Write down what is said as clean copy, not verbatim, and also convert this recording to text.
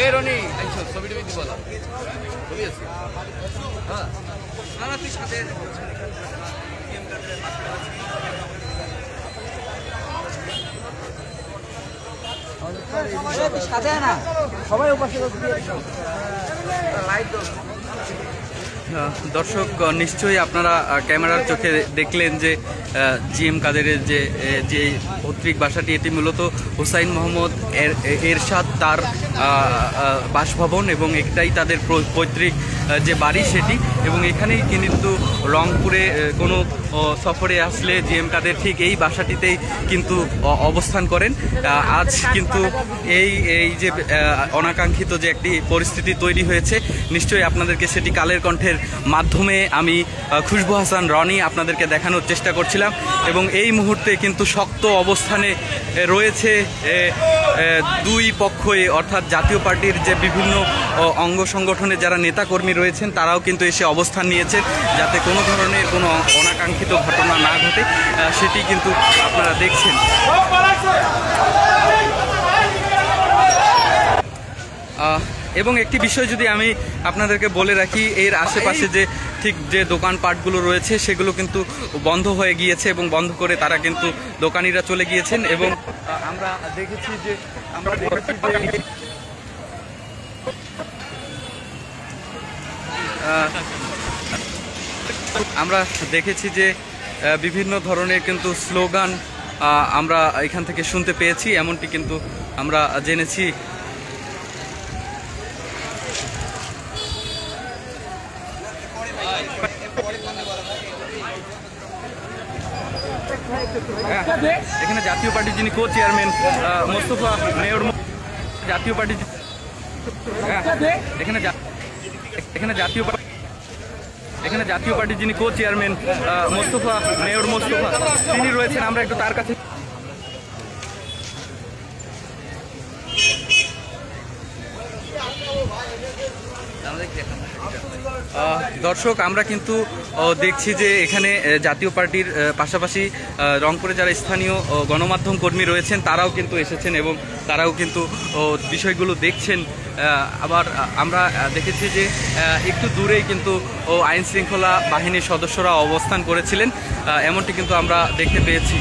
এই রনি আইছো ছবিটা বিদি বলা ছবি আছে হ্যাঁ না না তুই সাথে সাথে না সবাই উপাসে লাইট দর্শক নিশ্চয়ই আপনারা ক্যামেরার চোখে দেখলেন যে জিএম কাদেরের যে পৈতৃক বাসাটি, এটি মূলত হুসাইন মোহাম্মদ এরশাদ তার বাসভবন এবং এটাই তাদের পৈতৃক যে বাড়ি সেটি। এবং এখানেই কিন্তু রংপুরে কোনো সফরে আসলে জিএম কাদের ঠিক এই বাসাটিতেই কিন্তু অবস্থান করেন। আজ কিন্তু এই যে অনাকাঙ্ক্ষিত যে একটি পরিস্থিতি তৈরি হয়েছে, নিশ্চয়ই আপনাদেরকে সেটি কালের কণ্ঠের মাধ্যমে আমি খুশবু হাসান রনি আপনাদেরকে দেখানোর চেষ্টা করছিলাম। এবং এই মুহূর্তে কিন্তু শক্ত অবস্থানে রয়েছে দুই পক্ষই, অর্থাৎ জাতীয় পার্টির যে বিভিন্ন অঙ্গ সংগঠনের যারা নেতাকর্মী রয়েছেন তারাও কিন্তু এসে অবস্থান নিয়েছেন যাতে কোনো ধরনের কোনো অনাকাঙ্ক্ষিত ঘটনা না ঘটে, সেটি কিন্তু আপনারা দেখছেন। এবং একটি বিষয় যদি আমি আপনাদেরকে বলে রাখি, এর আশেপাশে যে দোকানপাটগুলো রয়েছে সেগুলো কিন্তু বন্ধ হয়ে গিয়েছে এবং বন্ধ করে তারা কিন্তু দোকানিরা চলে গিয়েছেন। এবং আমরা দেখেছি যে বিভিন্ন ধরনের কিন্তু স্লোগান আমরা এখান থেকে শুনতে পেয়েছি, এমনটি কিন্তু আমরা জেনেছি। এখানে জাতীয় পার্টির যিনি কো চেয়ারম্যান মোস্তফা মেয়র, জাতীয় পার্টি এখানে জাতীয় পার্টির যিনি co chairman Mostafa mayor Mostafa তিনি রয়েছেন। আমরা একটু তার কাছে দর্শক আমরা কিন্তু দেখছি যে এখানে জাতীয় পার্টির পাশাপাশি রংপুরে যারা স্থানীয় গণমাধ্যম কর্মী রয়েছেন তারাও কিন্তু এসেছেন এবং তারাও কিন্তু বিষয়গুলো দেখছেন। আবার আমরা দেখেছি যে একটু দূরেই কিন্তু আইন শৃঙ্খলা বাহিনীর সদস্যরা অবস্থান করেছিলেন, এমনটি কিন্তু আমরা দেখতে পেয়েছি।